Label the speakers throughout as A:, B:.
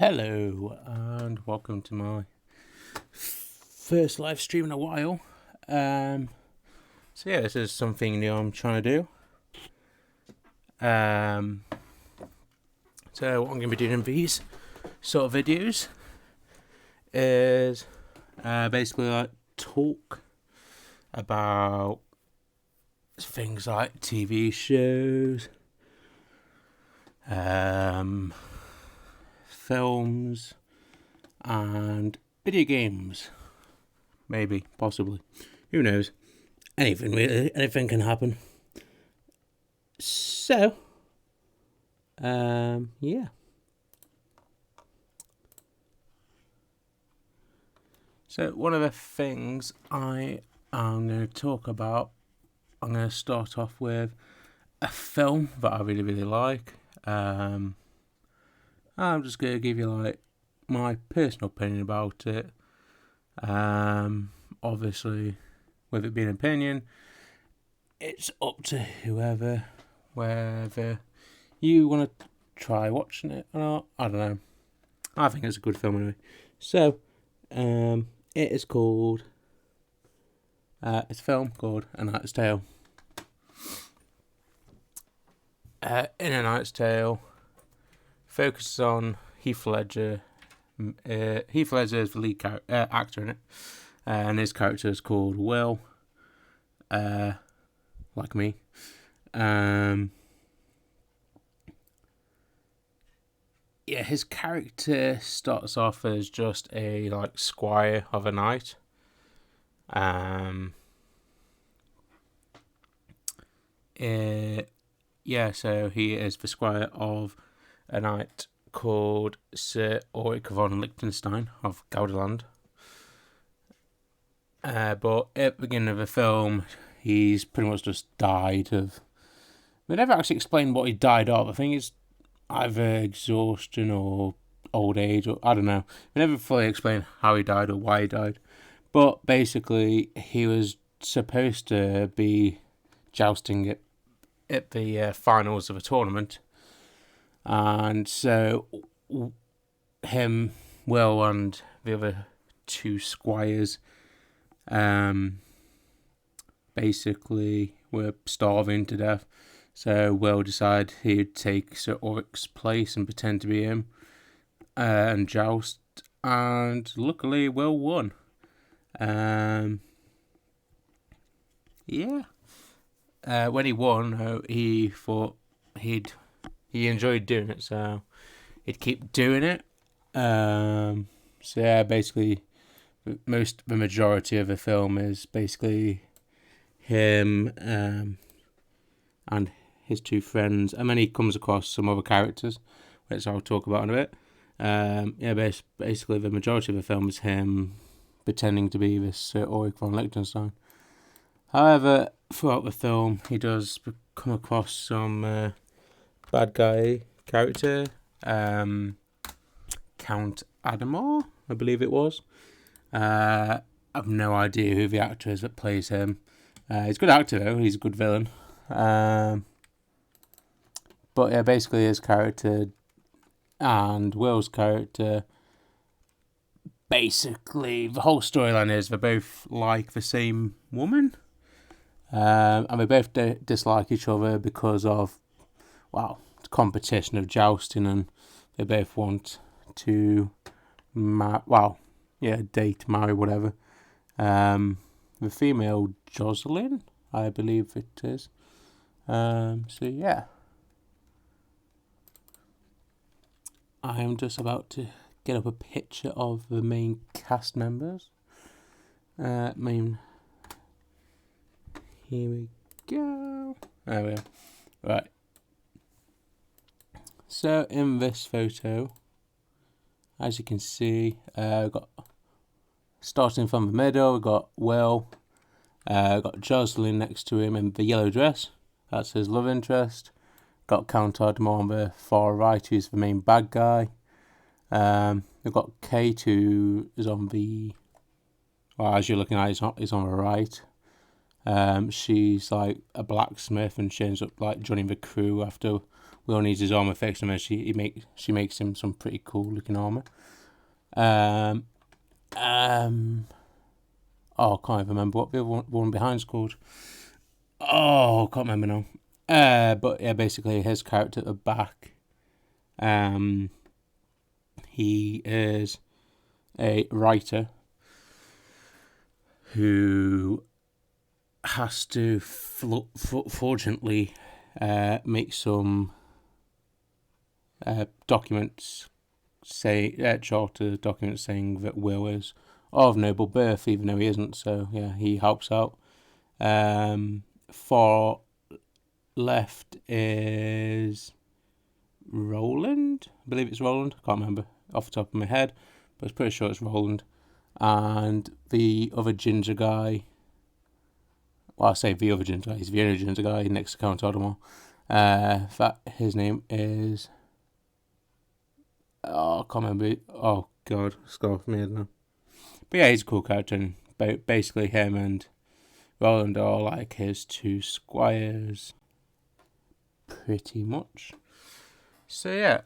A: Hello and welcome to my first live stream in a while. This is something new I'm trying to do. So what I'm going to be doing in these sort of videos is basically like talk about things like TV shows, films, and video games. Maybe, possibly. Who knows? Anything really. Anything can happen. So, yeah. So, one of the things I am going to talk about, I'm going to start off with a film that I really, really like. I'm just going to give you like my personal opinion about it. Obviously, with it being an opinion, it's up to whether you want to try watching it or not. I don't know. I think it's a good film anyway. So, it is called. It's a film called A Knight's Tale. In A Knight's Tale, focuses on Heath Ledger. Heath Ledger is the lead actor in it, and his character is called Will. Like me. His character starts off as just a like squire of a knight. So he is the squire of a knight called Sir Ulrich von Liechtenstein of Gauderland. But at the beginning of the film, he's pretty much just died of. They never actually explained what he died of. I think it's either exhaustion or old age, or I don't know. They never fully explained how he died or why he died. But basically, he was supposed to be jousting at the finals of a tournament. And so, him, Will, and the other two squires basically were starving to death. So Will decided he'd take Sir Ulrich's place and pretend to be him and joust. And luckily, Will won. When he won, he thought he enjoyed doing it, so he'd keep doing it. Basically, the majority of the film is basically him and his two friends, and then he comes across some other characters, which I'll talk about in a bit. Basically, the majority of the film is him pretending to be this Sir Ulrich von Liechtenstein. However, throughout the film, he does come across some bad guy character, Count Adamar, I believe it was. I've no idea who the actor is that plays him. He's a good actor though, he's a good villain. Basically his character and Will's character, basically the whole storyline is they're both like the same woman. And they both dislike each other because of, competition of jousting, and they both want to, date, marry, whatever. The female, Jocelyn, I believe it is. I'm just about to get up a picture of the main cast members. Here we go. There we go. Right. So in this photo, as you can see, we've got, starting from the middle, we've got Will. We've got Jocelyn next to him in the yellow dress. That's his love interest. Got Count Adamar on the far right, who's the main bad guy. We've got Kate, who is on the... as you're looking at, he's on the right. She's like a blacksmith, and she ends up like joining the crew after Will needs his armor fixed, and then she makes him some pretty cool looking armor. Um, oh, I can't even remember what the other one behind's called. Oh, I can't remember now. But yeah, basically his character at the back. He is a writer who has to fraudulently make some documents, charter documents saying that Will is of noble birth, even though he isn't. So yeah, he helps out. Far left is Roland. I believe it's Roland. I can't remember off the top of my head, but I'm pretty sure it's Roland. And the other ginger guy. Well, I say the other ginger guy. He's the only ginger guy next to Count Odomar. That his name is. Oh, I can't remember. Oh God, it's gone off my head now. But yeah, he's a cool character. And basically, him and Roland are like his two squires, pretty much. So yeah,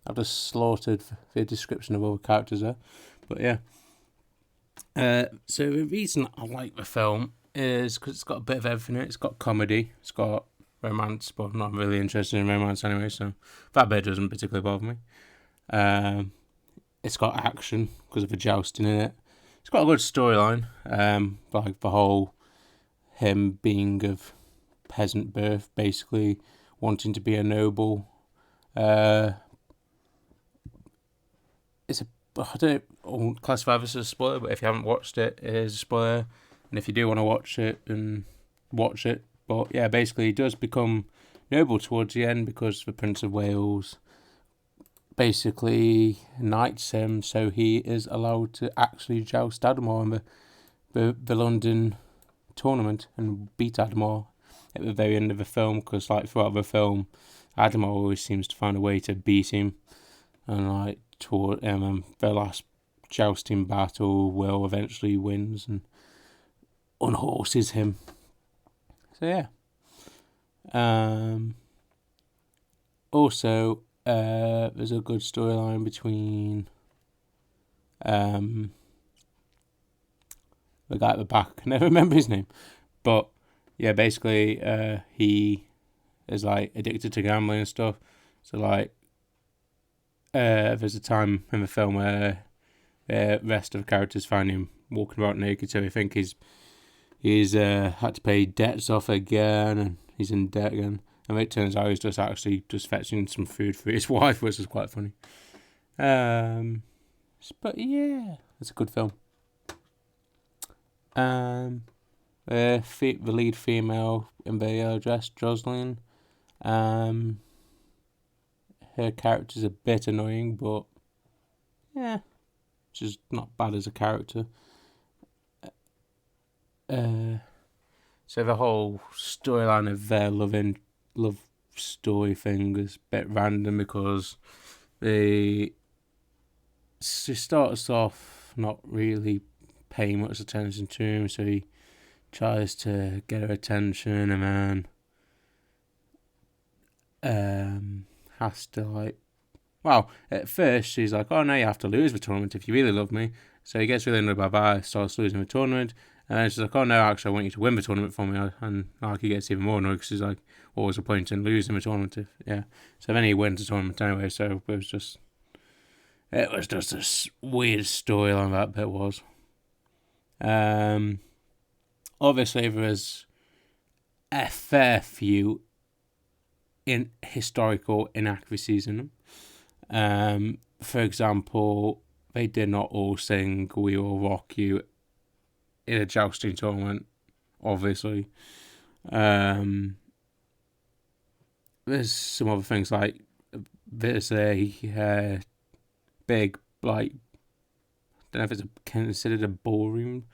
A: I've just slaughtered the description of all the characters there, but yeah. So the reason I like the film is because it's got a bit of everything in it. It's got comedy, it's got romance, but I'm not really interested in romance anyway, so that bit doesn't particularly bother me. It's got action because of the jousting in it. It's got a good storyline, like the whole him being of peasant birth, basically wanting to be a noble. I won't classify this as a spoiler, but if you haven't watched it, it is a spoiler. And if you do want to watch it, then watch it. But yeah, basically, he does become noble towards the end because the Prince of Wales basically knights him, so he is allowed to actually joust Adamor in the London tournament and beat Adamor at the very end of the film. Because like throughout the film, Adamor always seems to find a way to beat him, and like toward the last jousting battle, Will eventually wins and unhorses him. So yeah. Also, there's a good storyline between the guy at the back. I never remember his name, but yeah, basically, he is like addicted to gambling and stuff. So like, there's a time in the film where the rest of the characters find him walking about naked, so they think he's had to pay debts off again, and he's in debt again. And it turns out he's just fetching some food for his wife, which is quite funny. But yeah, it's a good film. The lead female in the yellow dress, Jocelyn. Her character's a bit annoying, but yeah, she's not bad as a character. So the whole storyline of their love story thing is a bit random because she starts off not really paying much attention to him, so he tries to get her attention, and then has to like. Well, at first she's like, "Oh no, you have to lose the tournament if you really love me." So he gets really annoyed by that, starts losing the tournament, and then she's like, "Oh no, actually, I want you to win the tournament for me." And like he gets even more annoyed because he's like, "What was the point in losing the tournament?" So then he wins the tournament anyway. So it was just a weird storyline that bit was. Obviously there's a fair few in historical inaccuracies in them. For example, they did not all sing "We Will Rock You" in a jousting tournament, obviously. There's some other things like there's a big, like, I don't know if it's considered a ballroom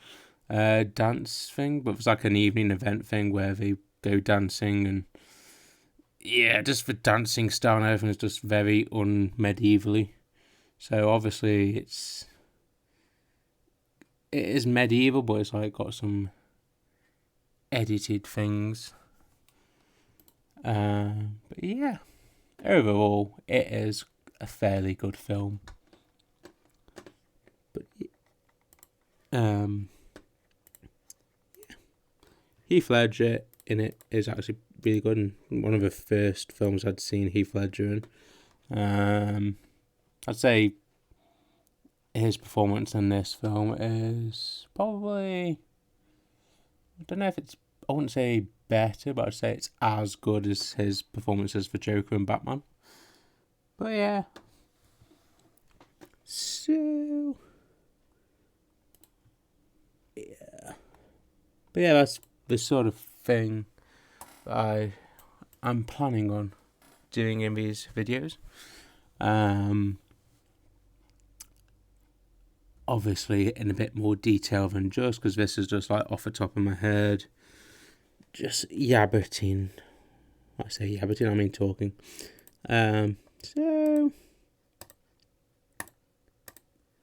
A: dance thing, but it's like an evening event thing where they go dancing, and yeah, just the dancing style and everything is just very unmedievally. So obviously it is medieval, but it's like got some edited things. But yeah, overall, it is a fairly good film. But Heath Ledger in it is actually really good, and one of the first films I'd seen Heath Ledger in. I'd say his performance in this film is probably, I don't know if it's, I wouldn't say better, but I'd say it's as good as his performances for Joker and Batman. But yeah. So yeah. But yeah, that's the sort of thing that I'm planning on doing in these videos. Obviously in a bit more detail than just, because this is just like off the top of my head, just yabberting. I say yabberting, I mean talking. So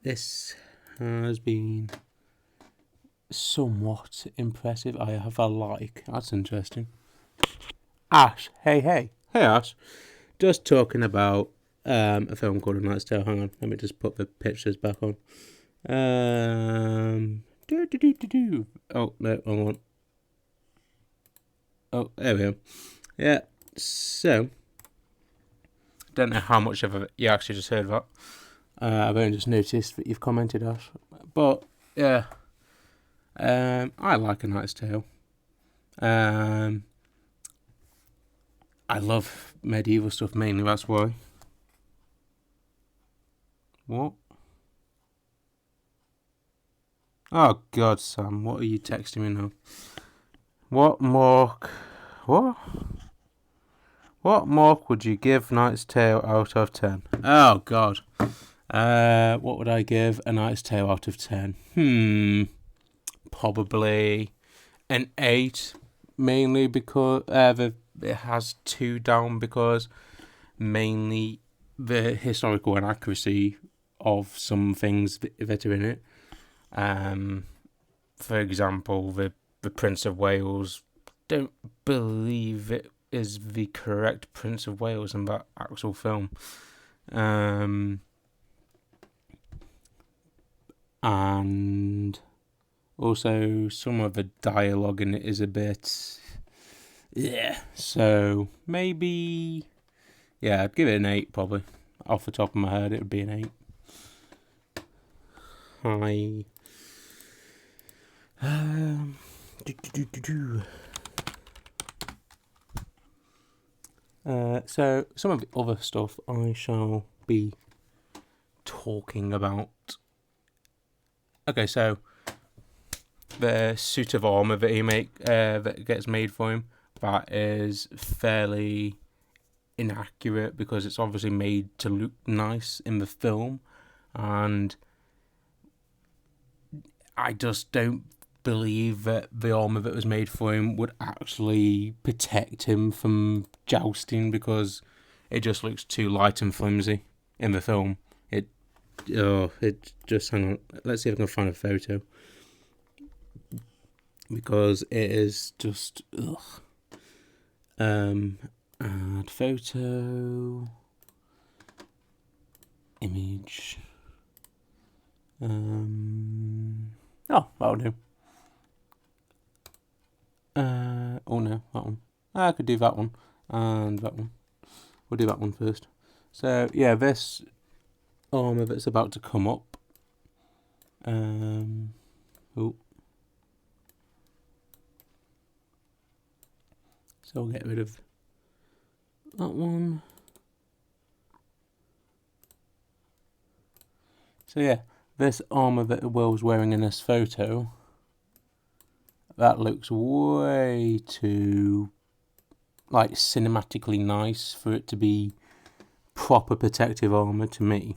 A: this has been somewhat impressive. I have a like. That's interesting. Ash, hey Ash. Just talking about a film called A Knight's Tale. Hang on, let me just put the pictures back on. Oh no, wrong one. Oh, there we go. Yeah. So, don't know how much of it you actually just heard that. I've only just noticed that you've commented, Ash. But yeah, I like A Knight's Tale. I love medieval stuff mainly. That's why. What? Oh God, Sam, what are you texting me now? What mark would you give Knight's Tale out of 10? Oh God. What would I give A Knight's Tale out of 10? Probably an 8, mainly because it has 2 down, because mainly the historical inaccuracy of some things that are in it. For example, the Prince of Wales, don't believe it is the correct Prince of Wales in that actual film. And also some of the dialogue in it is a bit, yeah. So maybe, yeah, I'd give it an 8 probably. Off the top of my head, it would be an 8. So some of the other stuff I shall be talking about. Okay, so the suit of armor that that gets made for him, that is fairly inaccurate, because it's obviously made to look nice in the film, and I just don't believe that the armor that was made for him would actually protect him from jousting, because it just looks too light and flimsy in the film. It just, hang on, let's see if I can find a photo, because it is just add photo, image, that'll do. Oh no, that one. I could do that one and that one. We'll do that one first. So yeah, this armor that's about to come up. So I'll get rid of that one. So yeah, this armor that Will's wearing in this photo, that looks way too like cinematically nice for it to be proper protective armor to me.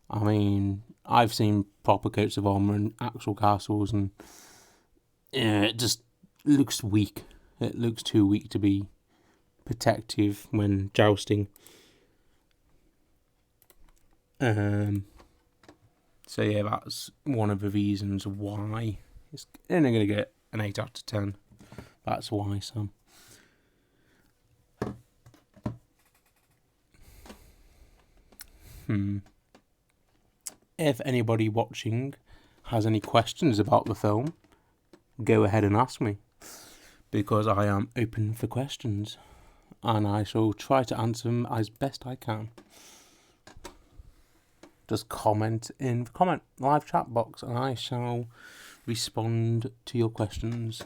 A: I mean, I've seen proper coats of armor in actual castles, and yeah, it just looks weak. It looks too weak to be protective when jousting. So yeah, that's one of the reasons why it's only going to get an 8 out of 10. That's why, Sam. If anybody watching has any questions about the film, go ahead and ask me, because I am open for questions, and I shall try to answer them as best I can. Just comment in the live chat box, and I shall respond to your questions.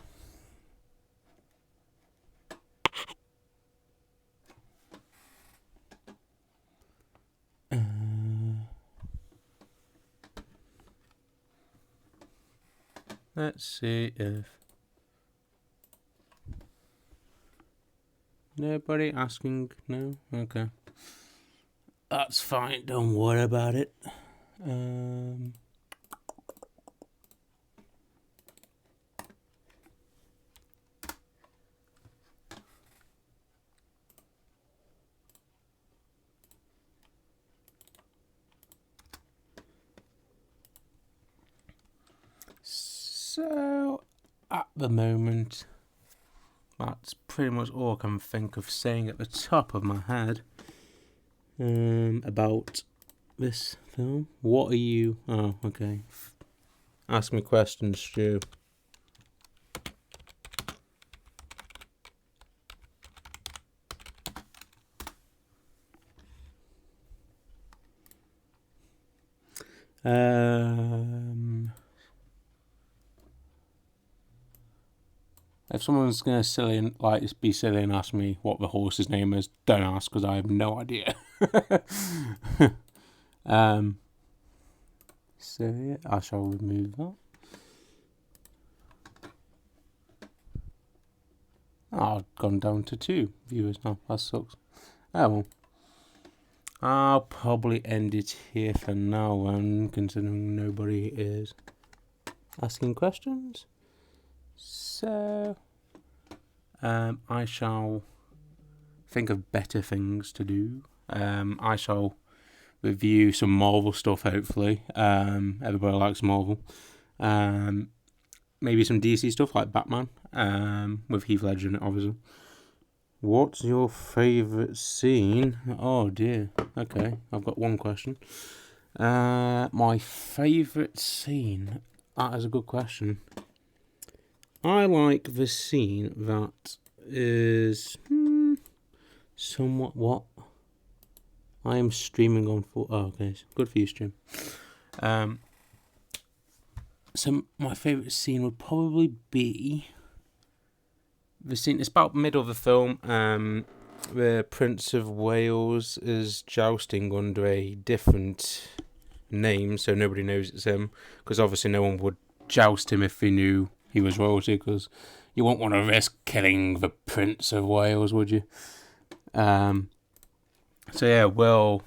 A: Let's see if nobody asking. No, okay, that's fine. Don't worry about it. So, at the moment, that's pretty much all I can think of saying at the top of my head about this film. What are you... Oh, okay. Ask me questions, Stu. If someone's gonna be silly and ask me what the horse's name is, don't ask, because I have no idea. So yeah, I shall remove that. Oh, I've gone down to 2 viewers now. That sucks. Oh well. I'll probably end it here for now, considering nobody is asking questions. So, I shall think of better things to do. I shall review some Marvel stuff, hopefully. Everybody likes Marvel. Maybe some DC stuff like Batman, with Heath Ledger in it, obviously. What's your favourite scene? Oh dear. Okay, I've got one question. My favourite scene? That is a good question. I like the scene that is somewhat what? I am streaming on full. Oh, okay. Good for you, stream. So my favourite scene would probably be the scene. It's about middle of the film. The Prince of Wales is jousting under a different name, so nobody knows it's him. Because obviously no one would joust him if they knew he was royalty. Because you won't want to risk killing the Prince of Wales, would you? So yeah, Will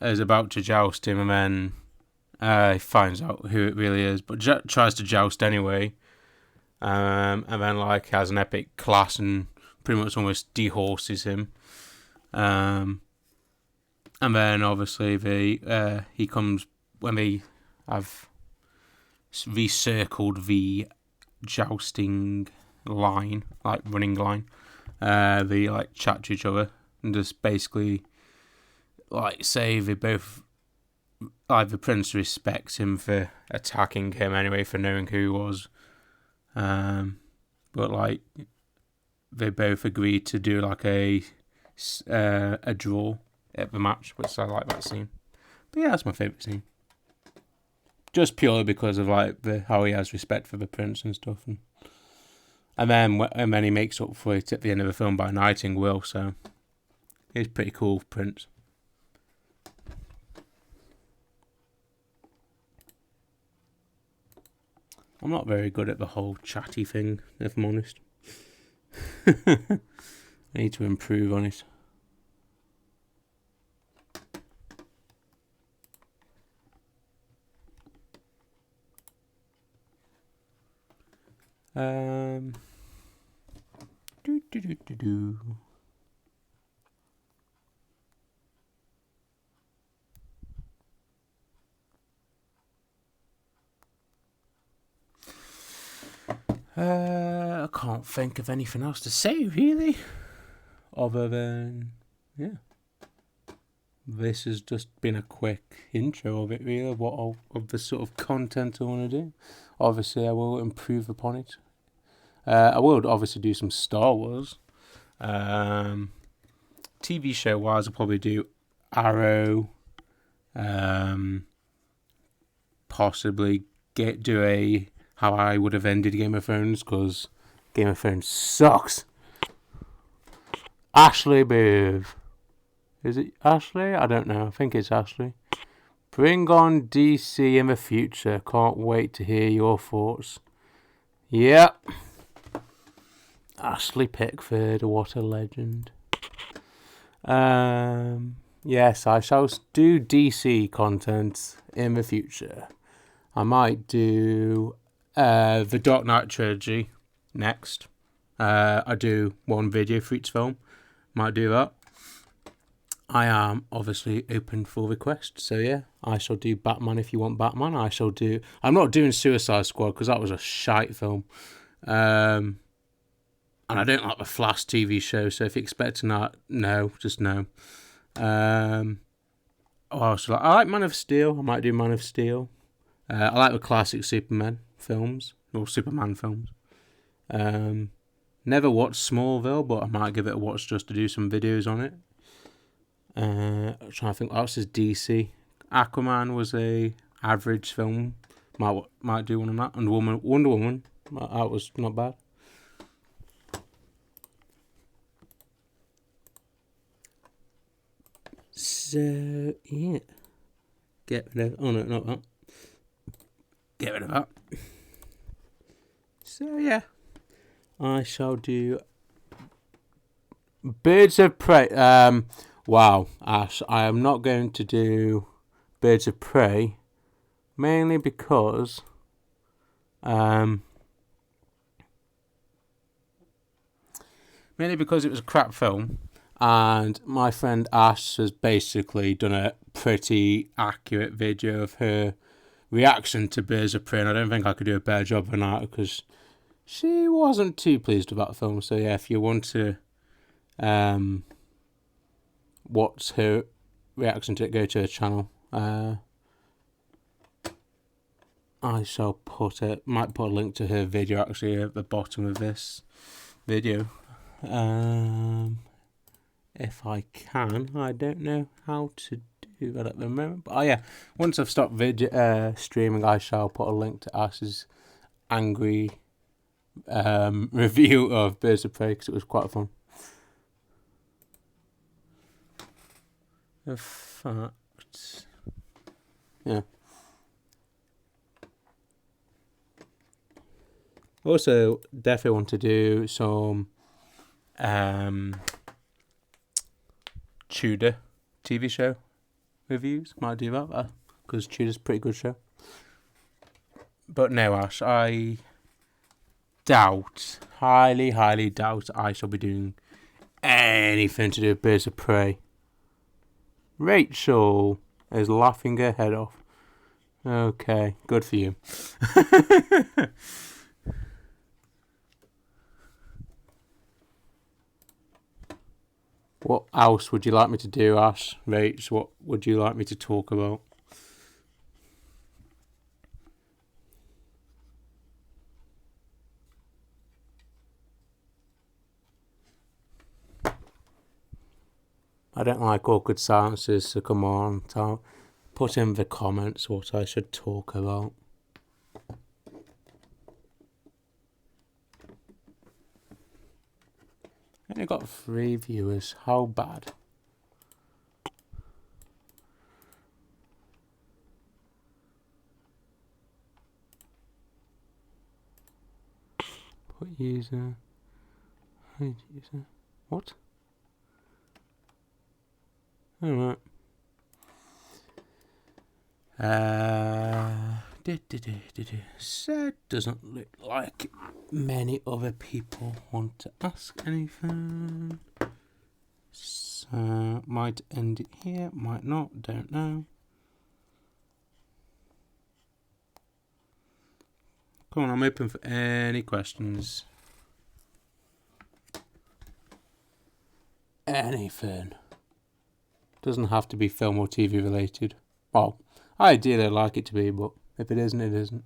A: is about to joust him, and then he finds out who it really is, but tries to joust anyway. And then has an epic clash and pretty much almost dehorses him. And then obviously he comes when they have recircled the jousting line, running line. They chat to each other and just basically say they both the prince respects him for attacking him anyway, for knowing who he was. But they both agreed to do a draw at the match, which I like that scene. But yeah, that's my favourite scene. Just purely because of how he has respect for the prince and stuff, and then he makes up for it at the end of the film by knighting Will. So he's pretty cool, Prince. I'm not very good at the whole chatty thing, if I'm honest. I need to improve on it. I can't think of anything else to say, really. Other than, yeah. This has just been a quick intro of it, really, of the sort of content I want to do. Obviously, I will improve upon it. I will obviously do some Star Wars. TV show-wise, I'll probably do Arrow. Possibly do a how I would have ended Game of Thrones, because Game of Thrones sucks. Ashley, babe. Is it Ashley? I don't know. I think it's Ashley. Bring on DC in the future. Can't wait to hear your thoughts. Yep. Ashley Pickford, what a legend. Yes, I shall do DC content in the future. I might do the Dark Knight trilogy next. I do one video for each film. Might do that. I am obviously open for requests, so yeah, I shall do Batman if you want Batman. I'm not doing Suicide Squad because that was a shite film. And I don't like the Flash TV show, so if you expect that, no, just no. I like Man of Steel. I might do Man of Steel. I like the classic Superman films, or Superman films. Never watched Smallville, but I might give it a watch just to do some videos on it. I'm trying to think what else is DC. Aquaman was a average film. Might do one on that. And Wonder Woman. That was not bad. So yeah. Get rid of. Oh no, not that. Get rid of that. So yeah. I shall do Birds of Prey. Wow, Ash, I am not going to do Birds of Prey, mainly because it was a crap film, and my friend Ash has basically done a pretty accurate video of her reaction to Birds of Prey, and I don't think I could do a better job than that, because she wasn't too pleased with that film. So yeah, if you want to watch her reaction to it, go to her channel. I shall might put a link to her video actually at the bottom of this video. If I can. I don't know how to do that at the moment. But yeah, once I've stopped streaming, I shall put a link to Ash's angry review of Birds of Prey, because it was quite fun. In fact, yeah. Also, definitely want to do some Tudor TV show reviews. Might do that, because Tudor's a pretty good show. But no, Ash, I highly doubt I shall be doing anything to do with Birds of Prey. Rachel is laughing her head off. Okay, good for you. What else would you like me to do, Ash? Rach, what would you like me to talk about? I don't like awkward silences, so come on, put in the comments what I should talk about. I only got 3 viewers. How bad? Put user. Hide user. What? Alright. So doesn't look like many other people want to ask anything. So might end it here, might not, don't know. Come on, I'm open for any questions. Anything. Doesn't have to be film or TV related. Well, I ideally like it to be, but if it isn't, it isn't.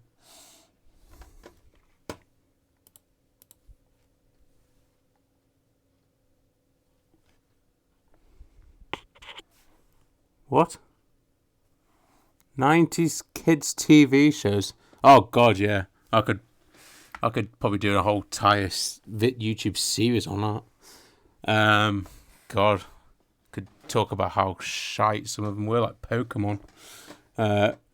A: What? 90s kids TV shows? Oh god, yeah. I could probably do a whole entire YouTube series on that. God, could talk about how shite some of them were, like Pokemon,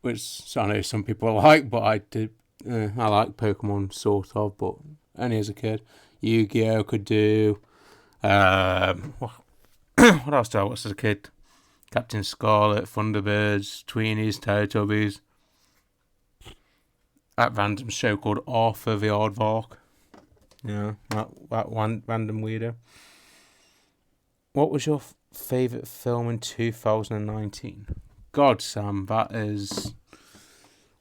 A: which I know some people like, but I did. I like Pokemon sort of, but only as a kid. Yu-Gi-Oh could do. What else did I watch as a kid? Captain Scarlet, Thunderbirds, Tweenies, Teletubbies. That random show called Arthur the Aardvark. Yeah, that one random weirdo. What was your favourite film in 2019? God, Sam, that is...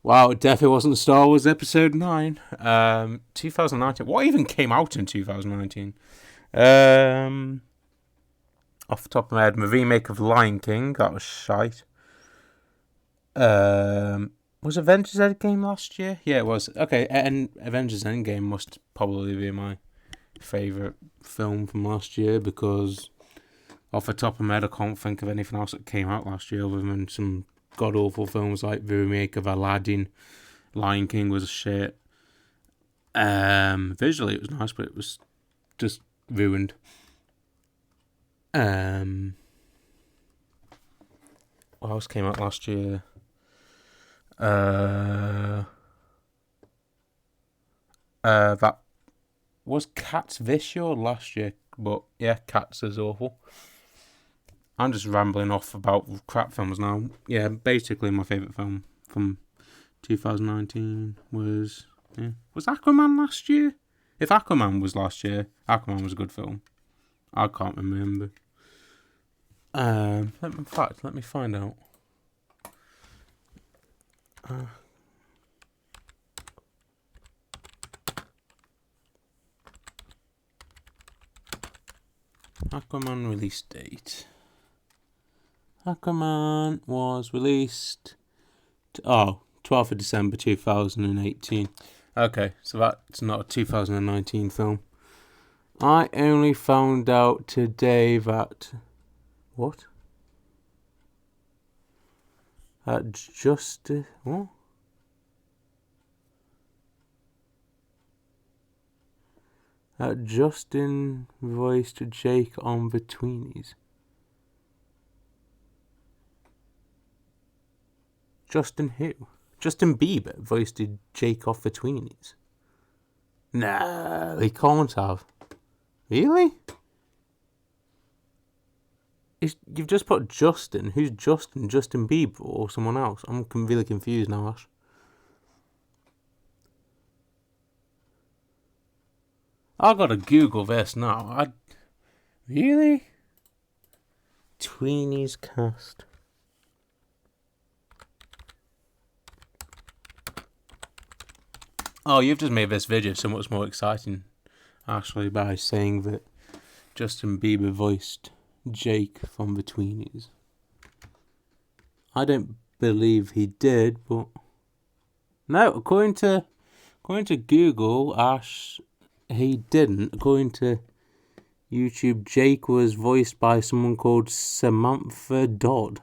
A: Wow, it definitely wasn't Star Wars Episode 9. 2019. What even came out in 2019? Off the top of my head, the remake of Lion King. That was shite. Was Avengers Endgame last year? Yeah, it was. Okay, and Avengers Endgame must probably be my favourite film from last year, because off the top of my head, I can't think of anything else that came out last year other than some god-awful films like the remake of Aladdin. Lion King was shit. Visually it was nice, but it was just ruined. What else came out last year? That was Cats this year or last year, but yeah, Cats is awful. I'm just rambling off about crap films now. Yeah, basically my favourite film from 2019 was Aquaman last year? If Aquaman was last year, Aquaman was a good film. I can't remember. Let me find out. Aquaman release date. Aquaman was released 12th of December 2018. Okay, so that's not a 2019 film. I only found out today that... What? That What? That Justin voiced Jake on The Tweenies. Justin who? Justin Bieber voiced Jake off The Tweenies. No, he can't have. Really? You've just put Justin. Who's Justin? Justin Bieber or someone else? I'm really confused now, Ash. I gotta Google this now. Really? Tweenies cast. Oh, you've just made this video so much more exciting, actually, by saying that Justin Bieber voiced Jake from The Tweenies. I don't believe he did, but no, according to Google, Ash, he didn't. According to YouTube, Jake was voiced by someone called Samantha Dodd.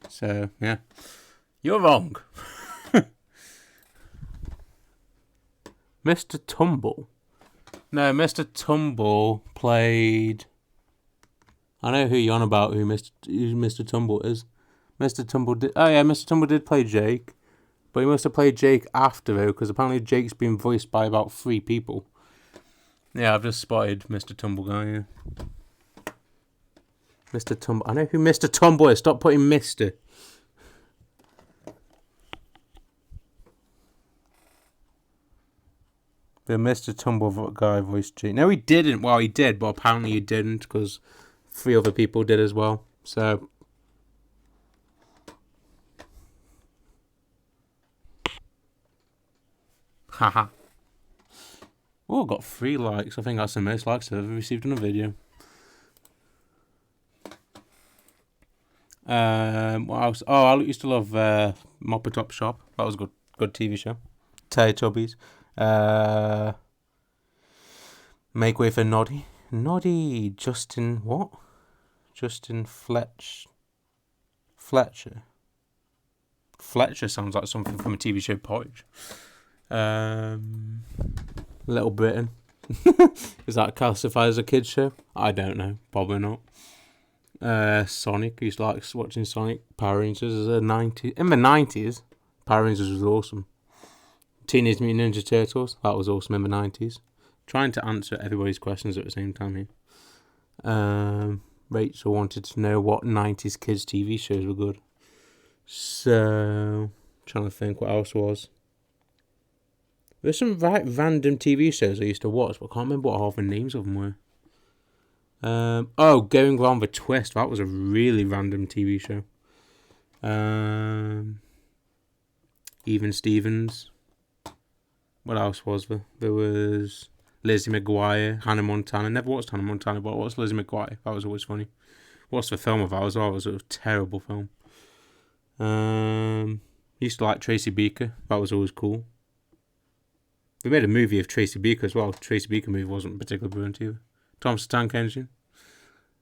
A: So, yeah. You're wrong. Mr. Tumble. No, Mr. Tumble played... I know who you're on about, who Mr. Tumble is. Mr. Tumble did... Oh, yeah, Mr. Tumble did play Jake. But he must have played Jake after, though, because apparently Jake's been voiced by about 3 people. Yeah, I've just spotted Mr. Tumble guy, yeah. Mr. Tumble. I know who Mr. Tumble is. Stop putting Mr. The Mr. Tumble guy voiced Jake. No, he didn't. Well, he did, but apparently he didn't, because 3 other people did as well. So, haha. Oh, got 3 likes. I think that's the most likes I've ever received on a video. What else? Oh, I used to love Mopper Top Shop. That was a good TV show. Teletubbies. Make Way for Noddy. Noddy. Justin what? Justin Fletcher. Fletcher sounds like something from a TV show Porridge. Little Britain. Is that classified as a kids show? I don't know. Probably not. Sonic. I used to like watching Sonic. Power Rangers in the 90s. Power Rangers was awesome. Teenage Mutant Ninja Turtles. That was awesome in the 90s. Trying to answer everybody's questions at the same time here. Rachel wanted to know what 90s kids TV shows were good. So, trying to think what else was. There's some random TV shows I used to watch, but I can't remember what half the names of them were. Going Around the Twist. That was a really random TV show. Even Stevens. What else was there? There was Lizzie McGuire, Hannah Montana. Never watched Hannah Montana, but I watched Lizzie McGuire. That was always funny. Watched the film of that as well. It was a terrible film. Used to like Tracy Beaker. That was always cool. They made a movie of Tracy Beaker as well. Tracy Beaker movie wasn't particularly brilliant either. Thomas the Tank Engine.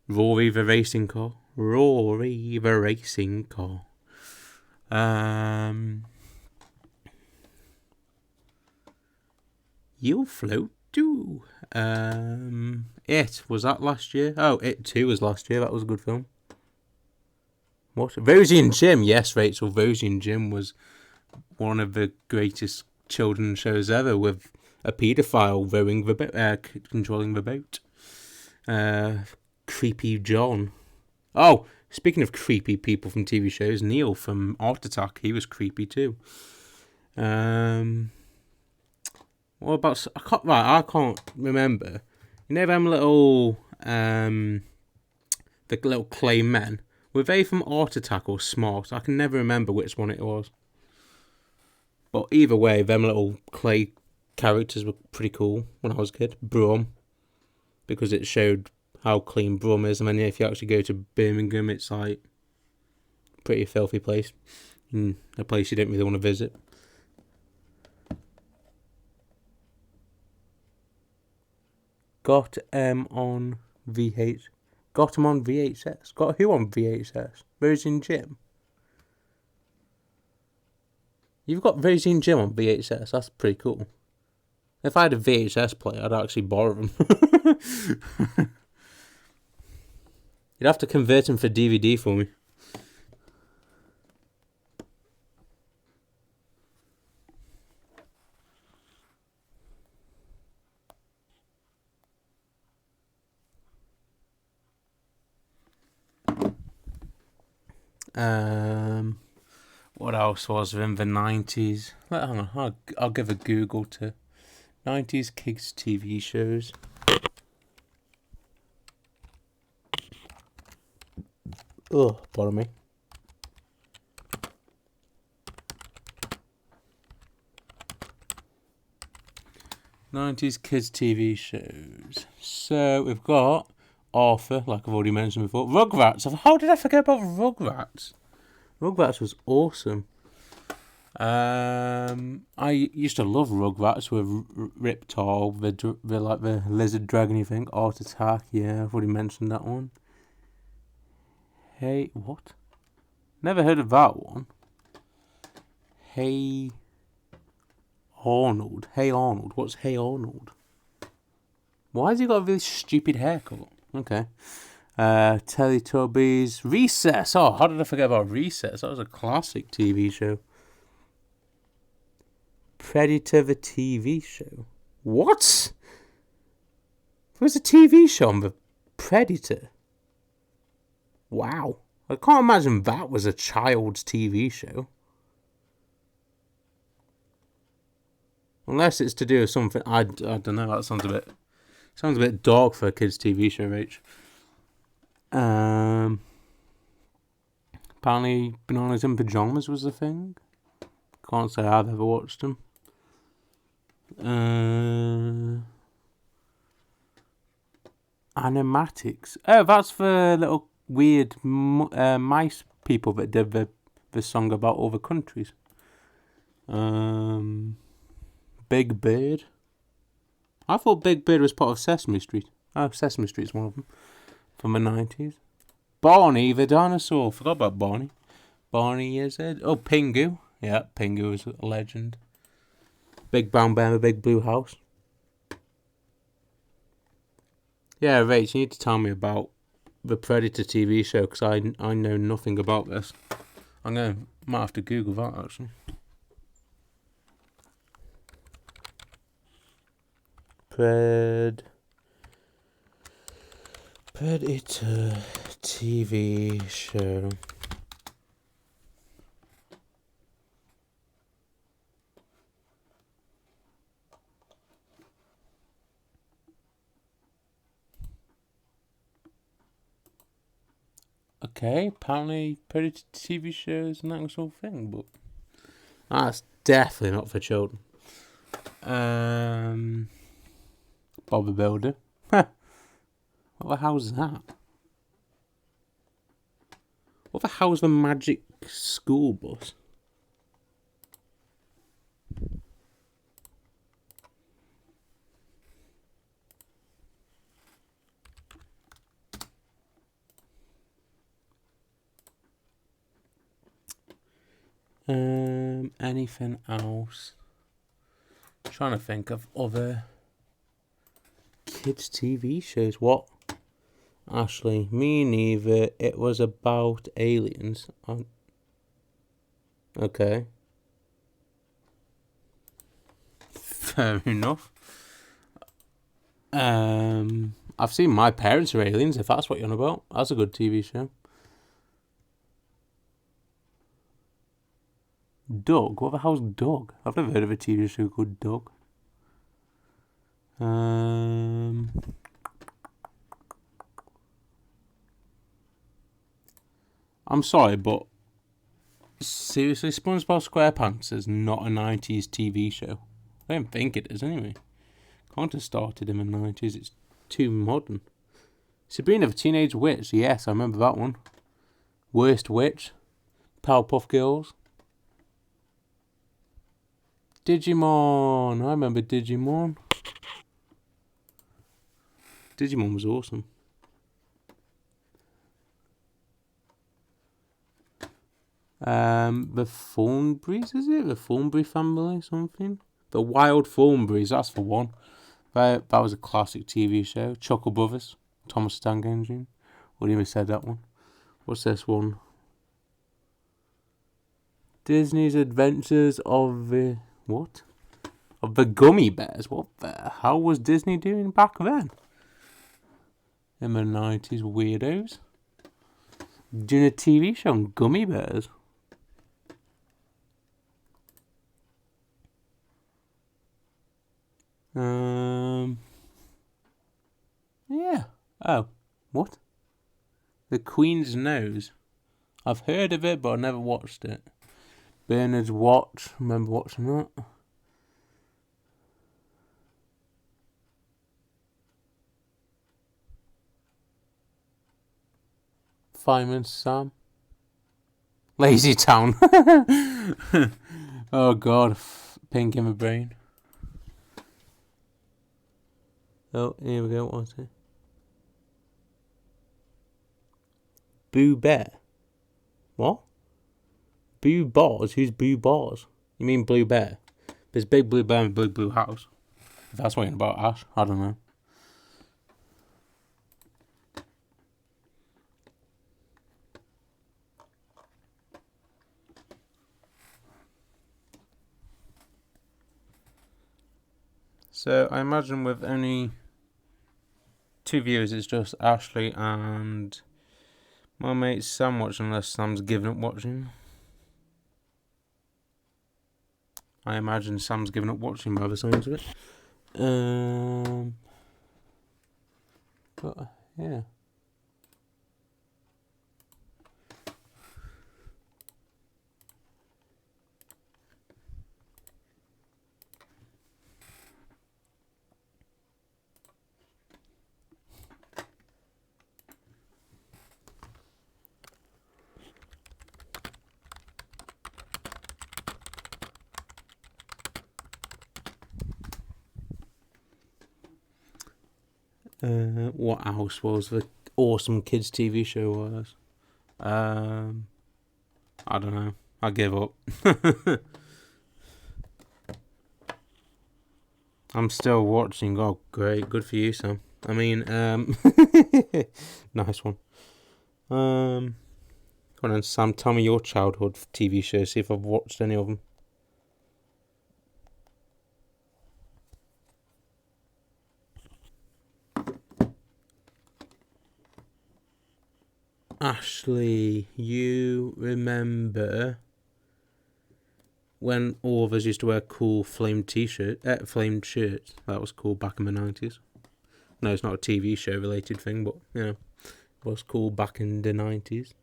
A: Rory the Racing Car. You'll Float too. It. Was that last year? Oh, It 2 was last year. That was a good film. What? Rosie and Jim. Yes, Rachel. Rosie and Jim was one of the greatest children's shows ever, with a paedophile controlling the boat. Creepy John. Oh, speaking of creepy people from TV shows, Neil from Art Attack, he was creepy too. What about... I can't remember. You know them little... the little clay men? Were they from Art Attack or Smart? I can never remember which one it was. But either way, them little clay characters were pretty cool when I was a kid. Brum. Because it showed how clean Brum is. And then if you actually go to Birmingham, it's like a pretty filthy place. A place you don't really want to visit. Got on VH. Got him on VHS. Got who on VHS? Rosie and Jim. You've got Rosie and Jim on VHS. That's pretty cool. If I had a VHS player, I'd actually borrow them. You'd have to convert them for DVD for me. What else was there in the 90s? Hang on, I'll give a Google to 90s kids TV shows. Oh, pardon me. '90s kids TV shows. So we've got Arthur, like I've already mentioned before. Rugrats. How did I forget about Rugrats? Rugrats was awesome. I used to love Rugrats with Riptile, the lizard dragon thing. Art Attack, yeah, I've already mentioned that one. Hey, what? Never heard of that one. Hey Arnold. Hey Arnold. What's Hey Arnold? Why has he got a really stupid haircut? Okay. Teletubbies. Recess. Oh, how did I forget about Recess? That was a classic TV show. Predator the TV show. What? There was a TV show on the Predator. Wow. I can't imagine that was a child's TV show. Unless it's to do with something... I don't know, that sounds a bit dark for a kid's TV show, Rach. Apparently, Bananas in Pyjamas was the thing. Can't say I've ever watched them. Animatics. Oh, that's the little weird mice people that did the song about other countries. Big Bird. I thought Big Bird was part of Sesame Street. Oh, Sesame Street's one of them. From the 90s. Barney the dinosaur. Forgot about Barney. Barney is it? Oh, Pingu. Yeah, Pingu is a legend. Big Brown Bear in the Big Blue House. Yeah, Rach, you need to tell me about the Predator TV show, because I know nothing about this. Might have to Google that, actually. Predator TV show. Okay, apparently Predator TV show is an actual thing, but that's definitely not for children. Bob the Builder. What the hell's that? What the hell's the Magic School Bus? Anything else? I'm trying to think of other kids' TV shows. What? Ashley, me neither. It was about aliens. Okay. Fair enough. I've seen My Parents Are Aliens, if that's what you're on about. That's a good TV show. Doug? What the hell's Doug? I've never heard of a TV show called Doug. I'm sorry, but seriously, SpongeBob SquarePants is not a 90s TV show. I don't think it is, anyway. Can't have started in the 90s. It's too modern. Sabrina the Teenage Witch. Yes, I remember that one. Worst Witch. Powerpuff Girls. Digimon. I remember Digimon. Digimon was awesome. The Thornberrys, is it? The Thornberry family, something? The Wild Thornberrys, that's the one. That was a classic TV show. Chuckle Brothers. Thomas the Tank Engine. Wouldn't even said that one. What's this one? Disney's Adventures of the... What? Of the Gummy Bears. What the hell was Disney doing back then? In the 90s, weirdos. Doing a TV show on Gummy Bears. Yeah. Oh, what? The Queen's Nose. I've heard of it, but I never watched it. Bernard's Watch. Remember watching that? Fireman Sam. Lazy Town. Oh God, pink in my brain. Oh, here we go. What's it? Boo Bear. What? Boo Bars? Who's Boo Bars? You mean Blue Bear? There's Big Blue Bear and Big Blue House. If that's what you're about, Ash. I don't know. So I imagine with only 2 viewers, it's just Ashley and my mate Sam watching, unless Sam's given up watching. I imagine Sam's given up watching by the sounds of it. But yeah. What else was the awesome kids TV show was? I don't know. I give up. I'm still watching. Oh, great. Good for you, Sam. I mean, nice one. Come on, Sam, tell me your childhood TV shows, see if I've watched any of them. Ashley, you remember when all of us used to wear cool flamed flamed shirts? That was cool back in the 90s. No, it's not a TV show related thing, but, you know, it was cool back in the 90s.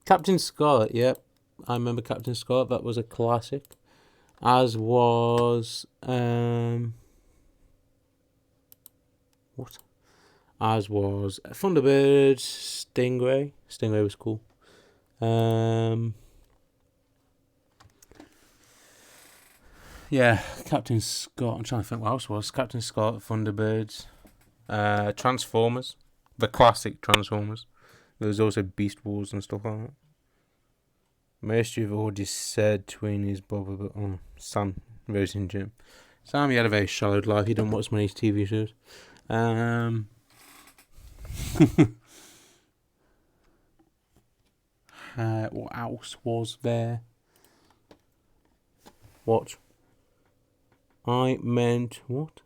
A: Captain Scarlet, yep. I remember Captain Scarlet, that was a classic. As was, what? As was Thunderbird, Stingray. Stingray was cool. Yeah, Captain Scott. I'm trying to think what else was. Captain Scott, Thunderbirds, Transformers, the classic Transformers. There was also Beast Wars and stuff like that. Most you've already said between his brother, but Sam, Rose and Jim. Sam, he had a very shallow life. He didn't watch many TV shows. What else was there? What? I meant what?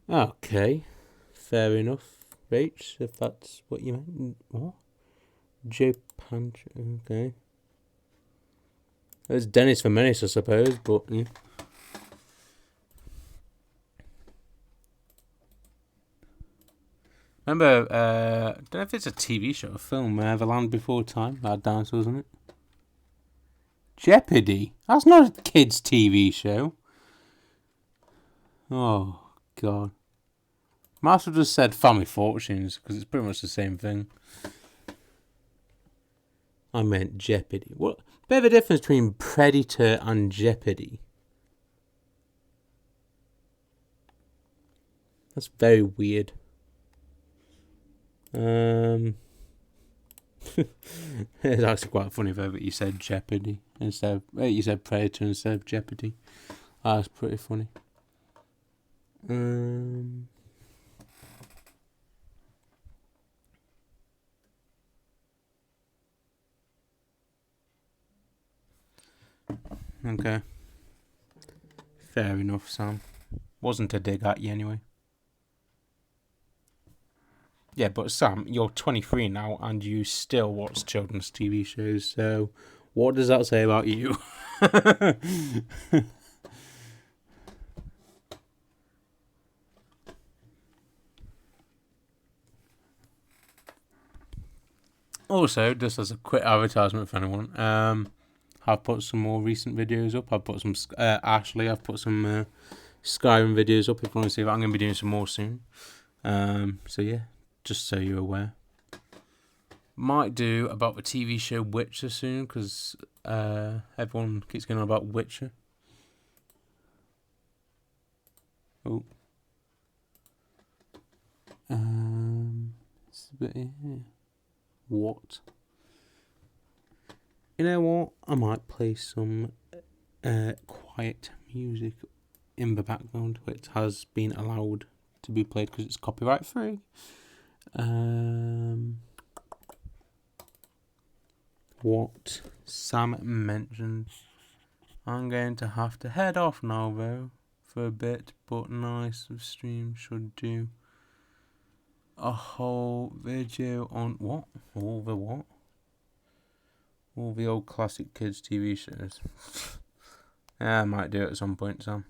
A: Okay, fair enough, Rach, if that's what you meant. What? Japan, okay. There's Dennis the Menace, I suppose, but yeah. Remember, I don't know if it's a TV show or film, The Land Before Time, that dinosaurs, isn't it? Jeopardy? That's not a kid's TV show. Oh, God. Might as well just said Family Fortunes, because it's pretty much the same thing. I meant Jeopardy. What? Bit of a difference between Predator and Jeopardy. That's very weird. It's actually quite funny though that you said Jeopardy instead of, you said Predator instead of Jeopardy. That's pretty funny. Okay. Fair enough, Sam. Wasn't a dig at you anyway. Yeah, but Sam, you're 23 now and you still watch children's TV shows, so what does that say about you? Also, just as a quick advertisement for anyone, I've put some more recent videos up. I've put some I've put some Skyrim videos up if you want to see that. I'm going to be doing some more soon. So yeah, just so you're aware. Might do about the TV show Witcher soon, because everyone keeps going on about Witcher. Oh. What? You know what? I might play some quiet music in the background, which has been allowed to be played because it's copyright free. What Sam mentioned. I'm going to have to head off now though for a bit, but nice stream should do a whole video on what? All the what? All the old classic kids TV shows. Yeah, I might do it at some point, Sam.